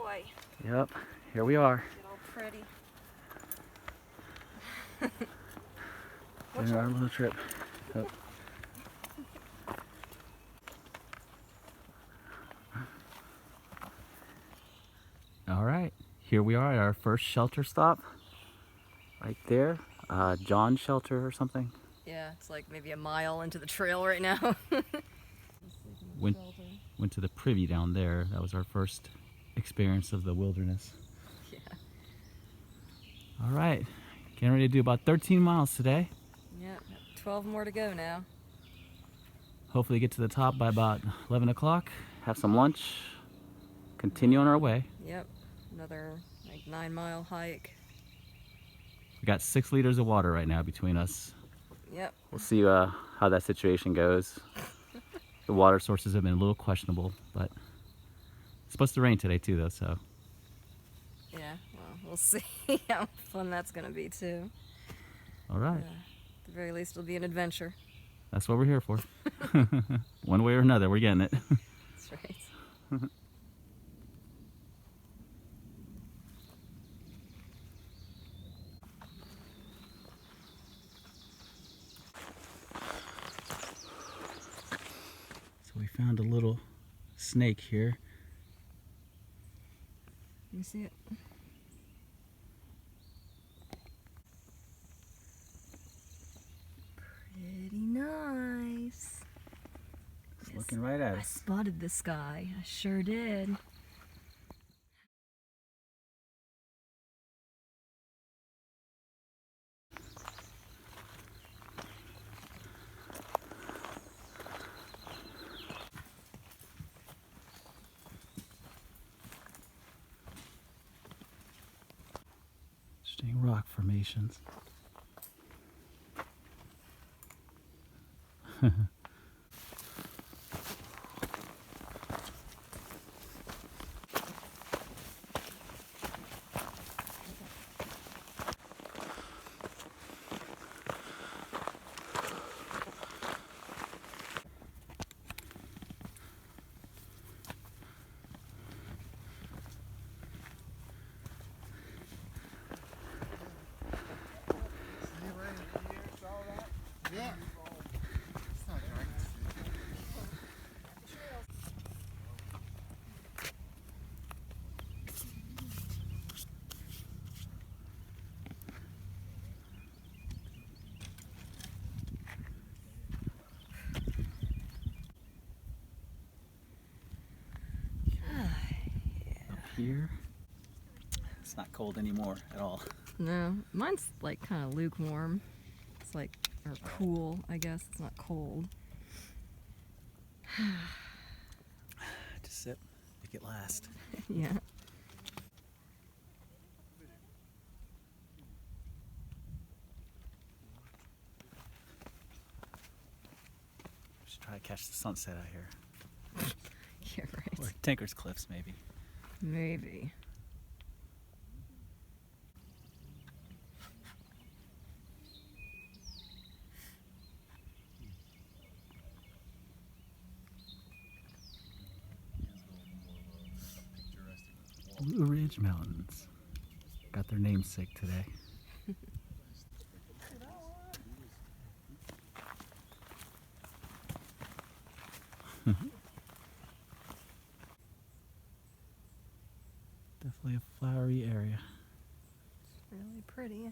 boy. Yep, here we are. Get all pretty. Doing our little trip. Oh. All right, here we are at our first shelter stop. Right there, John's shelter or something. Yeah, it's like maybe a mile into the trail right now. Went to the privy down there. That was our first experience of the wilderness. Yeah. All right, getting ready to do about 13 miles today. Yeah, 12 more to go now. Hopefully get to the top by about 11 o'clock, have some lunch, continue on our way. Yep, another like 9-mile hike. We got 6 liters of water right now between us. Yep. We'll see how that situation goes. The water sources have been a little questionable, but it's supposed to rain today too though, so. Yeah, well, we'll see how fun that's going to be too. All right. At the very least, it'll be an adventure. That's what we're here for. One way or another, we're getting it. That's right. So we found a little snake here. You see it? Pretty nice. It's looking right at I us. spotted this guy. I sure did. Interesting rock formations. Yeah. Up here, it's not cold anymore at all. No, mine's like kind of lukewarm. It's like, or cool, I guess. It's not cold. Just sip, make it last. Yeah. Should try to catch the sunset out here. You're right. Or Tinker's Cliffs, maybe. Maybe. Blue Ridge Mountains. Got their namesake today. Definitely a flowery area. It's really pretty.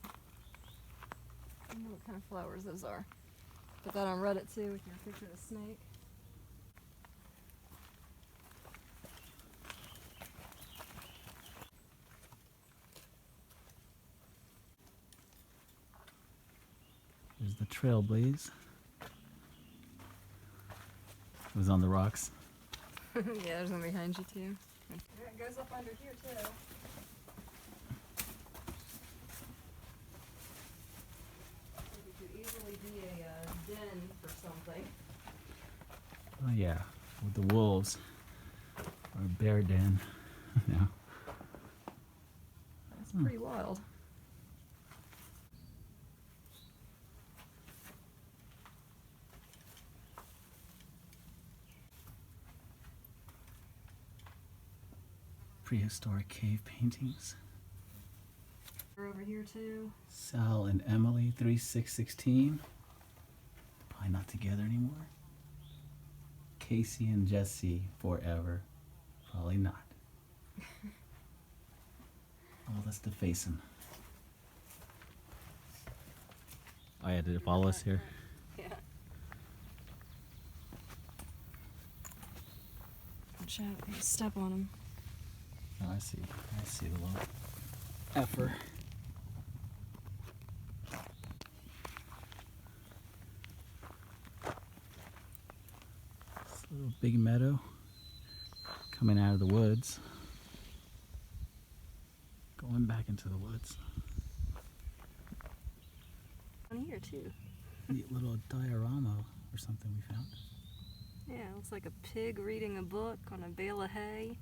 I don't know what kind of flowers those are. Put that on Reddit too with your picture of the snake. There's the Trailblaze. It was on the rocks. Yeah, there's one behind you too. Yeah, it goes up under here too. It could easily be a den for something. Oh yeah, with the wolves. Or a bear den. Yeah. That's pretty wild. prehistoric cave paintings. They're over here too. Sal and Emily, 3616. Probably not together anymore. Casey and Jesse, forever. Probably not. Oh, let's deface him. Oh yeah, did it follow us here? Yeah. Watch out, you step on him. Oh, I see the little effer. This little big meadow coming out of the woods. Going back into the woods. On here too. Neat little diorama or something we found. Yeah, it looks like a pig reading a book on a bale of hay.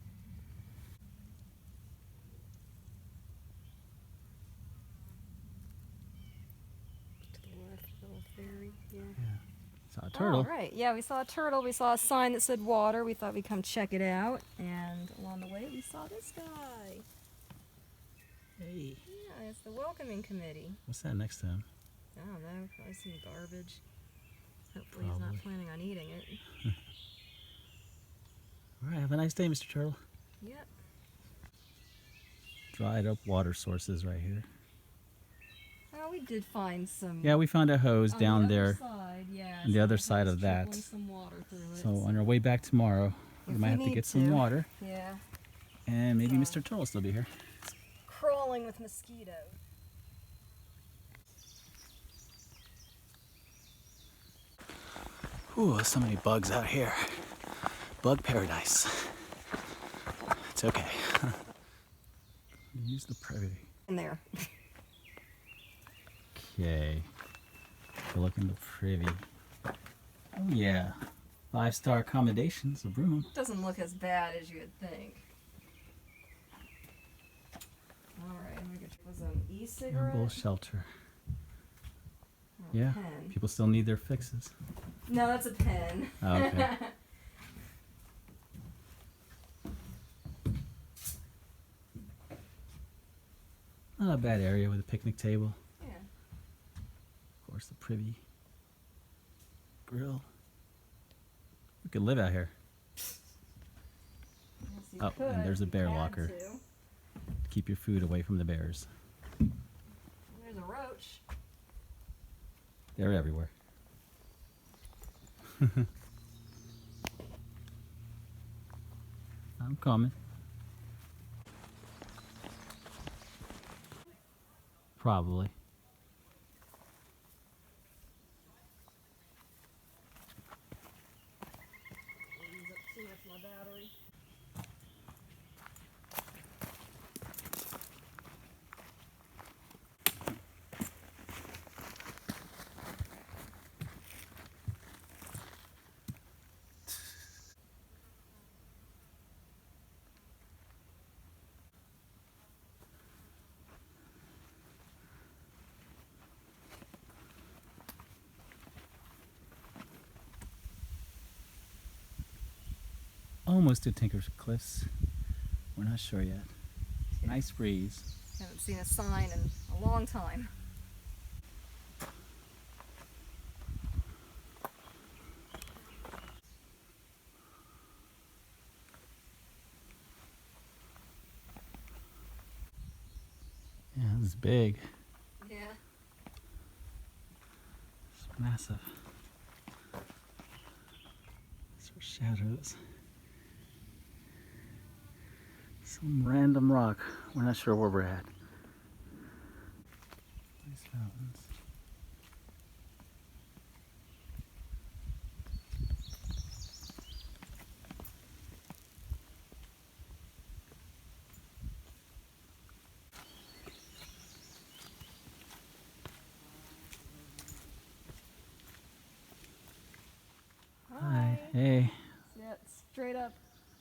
To the left, little fairy. Yeah. Saw a turtle. Oh, right. Yeah, we saw a turtle. We saw a sign that said water. We thought we'd come check it out. And along the way, we saw this guy. Hey. Yeah, it's the welcoming committee. What's that next to him? I don't know. Probably some garbage. Hopefully he's Probably. not planning on eating it. All right, have a nice day, Mr. Turtle. Yep. Dried up water sources right here. Oh, we did find some. Yeah, we found a hose on down the other there side, yeah, on the so other it's side of that. trickling some water through it, So on our way back tomorrow, we If might we have to need get some to. water. Yeah. And maybe So- Mr. Turtle will still be here. Crawling with mosquitoes. Ooh, so many bugs out here. Bug paradise. It's okay. Use the privy. In there. Okay. We'll look in the privy. Oh yeah. 5-star accommodations, a room. Doesn't look as bad as you would think. Alright, was an e-cigarette? Animal shelter. Or a Yeah. pen? People still need their fixes. No, that's a pen. Oh, okay. Not a bad area with a picnic table. Yeah. Of course, the privy. Grill. We could live out here. Yes, you Oh, and there's a if you bear had locker. to. Keep your food away from the bears. There's a roach. They're everywhere. I'm coming. Probably. Use up too much of my battery. Almost to Tinker's Cliffs. We're not sure yet. Nice breeze. Haven't seen a sign in a long time. Yeah, this is big. Yeah. It's massive. These are shadows. Some random rock. We're not sure where we're at. Nice mountains. Hi. Hey. See that straight up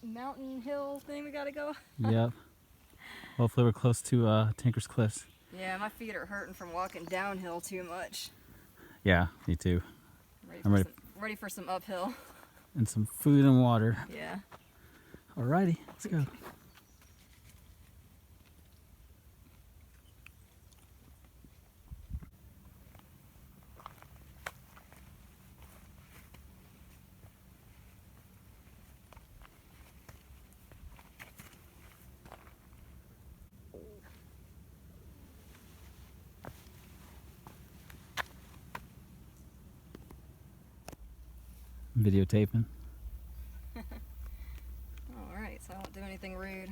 mountain hill thing we gotta go? Yep. Hopefully we're close to Tinker's Cliffs. Yeah, my feet are hurting from walking downhill too much. Yeah, me too. I'm ready. Ready for some uphill. And some food and water. Yeah. Alrighty, let's go. videotaping. Alright, so I won't do anything rude.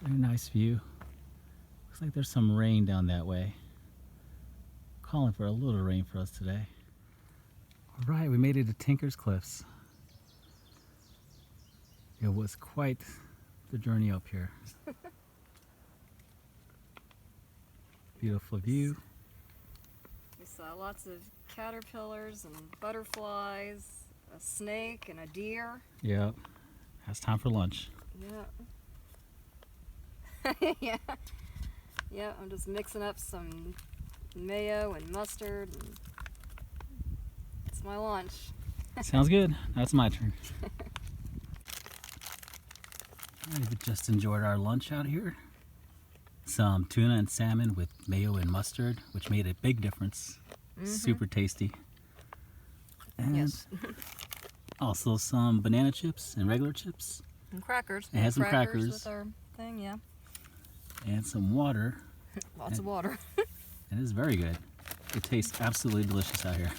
Very nice view. Looks like there's some rain down that way. Calling for a little rain for us today. All right, we made it to Tinker's Cliffs. It was quite the journey up here. Beautiful view. We saw lots of caterpillars and butterflies, a snake and a deer. Yep. Now it's time for lunch. Yeah. Yeah. Yeah, I'm just mixing up some mayo and mustard, and it's my lunch. Sounds good. Now it's my turn. We just enjoyed our lunch out here. Some tuna and salmon with mayo and mustard, which made a big difference. Super tasty. And Yes. also some banana chips and regular chips. And crackers. It has some crackers. with our thing, yeah. And some water. Lots of water. It is very good. It tastes absolutely delicious out here.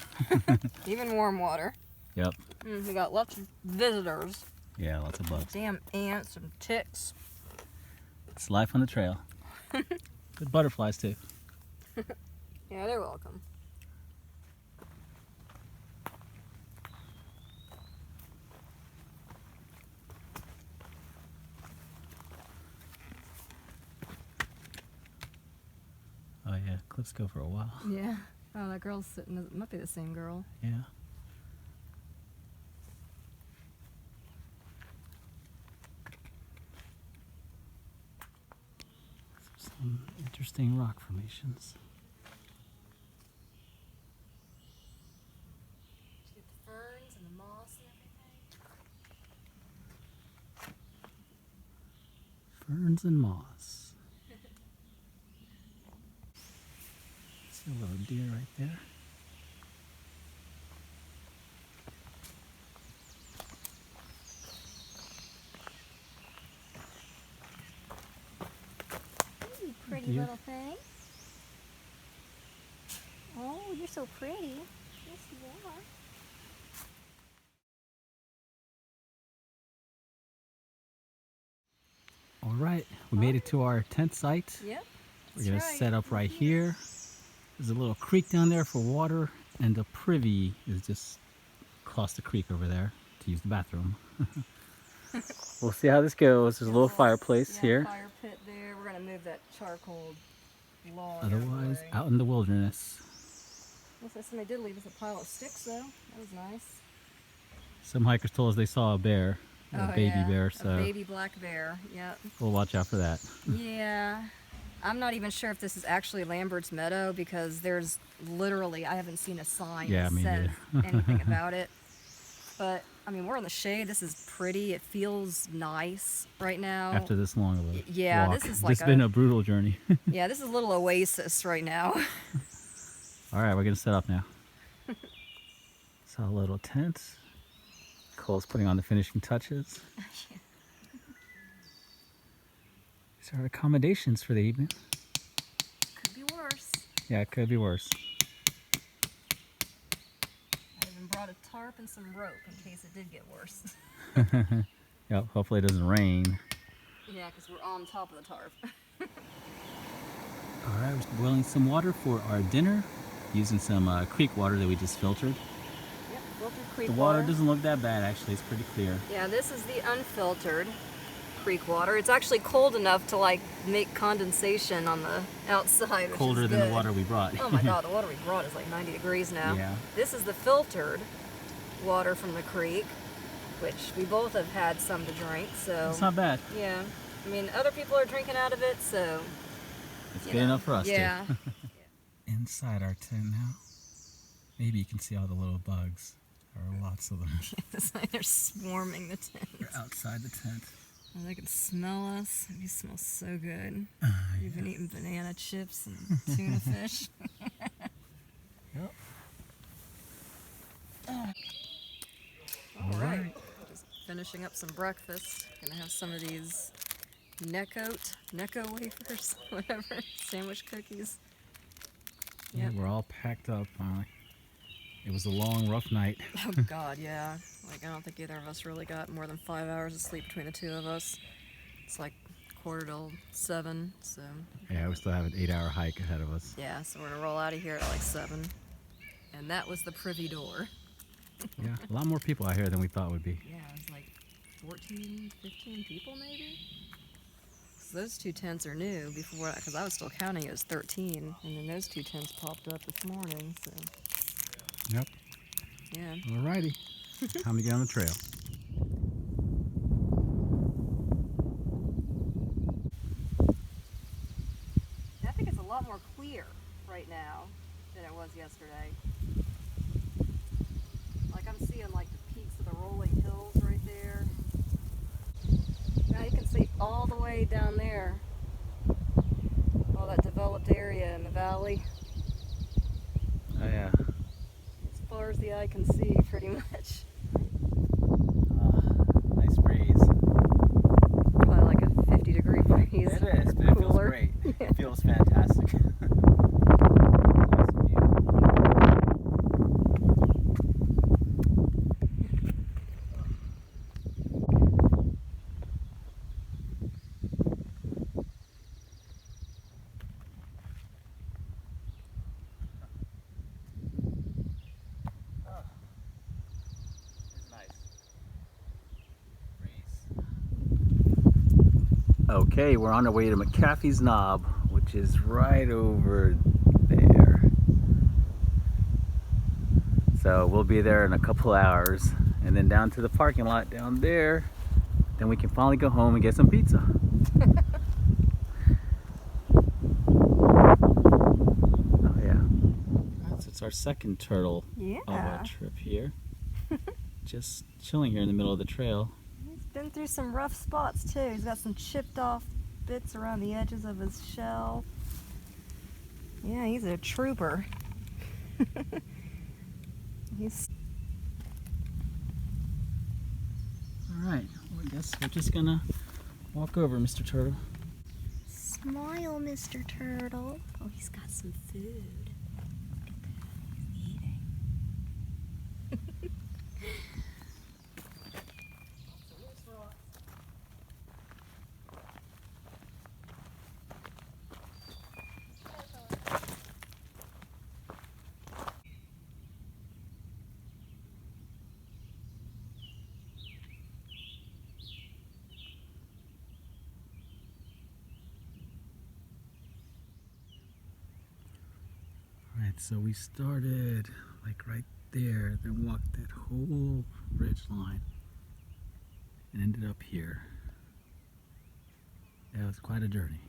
Even warm water. Yep. We got lots of visitors. Yeah, lots of bugs. Damn ants and ticks. It's life on the trail. Good butterflies too. Yeah, they're welcome. Oh yeah, cliffs go for a while. Yeah. Oh, that girl's sitting. It might be the same girl. Yeah. Some interesting rock formations. Did you get the ferns and the moss and everything? Ferns and moss. See a little deer right there. You pretty Deer. little thing. Oh, you're so pretty. Yes, you are. All right, we made it to our tent site. Yep. We're gonna set up right here. There's a little creek down there for water, and the privy is just across the creek over there to use the bathroom. We'll see how this goes. There's a little fireplace here. Fire pit there. We're gonna move that charcoal log. Otherwise, out out in the wilderness. looks like somebody did leave us a pile of sticks though. That was nice. Some hikers told us they saw a bear, a baby yeah. bear, so A baby black bear. Yep. we'll watch out for that. Yeah. I'm not even sure if this is actually Lambert's Meadow because there's literally, I haven't seen a sign Yeah, that me says neither. anything about it. But, I mean, we're in the shade. This is pretty. It feels nice right now. After this long of a Yeah, walk. this is like It's been a brutal journey. Yeah, this is a little oasis right now. All right, we're gonna set up now. So a little tent. Cole's putting on the finishing touches. These are accommodations for the evening. Could be worse. Yeah, it could be worse. I even brought a tarp and some rope in case it did get worse. Yep, hopefully it doesn't rain. Yeah, because we're on top of the tarp. All right, we're boiling some water for our dinner, using some creek water that we just filtered. Yep, filtered creek The water doesn't look that bad, actually. It's pretty clear. Yeah, this is the unfiltered creek water. It's actually cold enough to like make condensation on the outside. Which Colder is than the good. water we brought. Oh my god, the water we brought is like 90 degrees now. Yeah. This is the filtered water from the creek, which we both have had some to drink, so. It's not bad. Yeah. I mean, other people are drinking out of it, so. It's you good know, enough for us, yeah. too. Inside our tent now. Maybe you can see all the little bugs. There are lots of them. It's like they're swarming the tent. They're outside the tent. And they can smell us. It smells so good. We've been eating banana chips and tuna fish. Yep. All right. Just finishing up some breakfast. Gonna have some of these Necco wafers, whatever, sandwich cookies. Yeah, Yep. we're all packed up. It was a long, rough night. Oh God, yeah. Like I don't think either of us really got more than 5 hours of sleep between the two of us. It's like 6:45, so Yeah, we still have an 8-hour hike ahead of us. yeah. So we're gonna roll out of here at like 7, and that was the privy door. Yeah, a lot more people out here than we thought would be. Yeah, it was like 14, 15 people maybe. So those two tents are new before, because I was still counting it as 13, and then those two tents popped up this morning. So Yep. yeah. Alrighty. Time to get on the trail. I think it's a lot more clear right now than it was yesterday. Like I'm seeing like the peaks of the rolling hills right there. Now you can see all the way down there, all that developed area in the valley. Oh yeah. As far as the eye can see, pretty much. Nice breeze. Probably like a 50-degree breeze. It is, but it feels Cooler. great. It feels fantastic. Okay, we're on our way to McAfee's Knob, which is right over there. So we'll be there in a couple hours, and then down to the parking lot down there. Then we can finally go home and get some pizza. Oh yeah. So it's our second turtle of our trip here. Just chilling here in the middle of the trail. He's been through some rough spots too. He's got some chipped off bits around the edges of his shell. Yeah, he's a trooper. He's Alright, well, I guess we're just gonna walk over, Mr. Turtle. Smile, Mr. Turtle. Oh, he's got some food. Look at that. He's eating. Alright, so we started like right there, then walked that whole ridge line and ended up here. Yeah, it was quite a journey.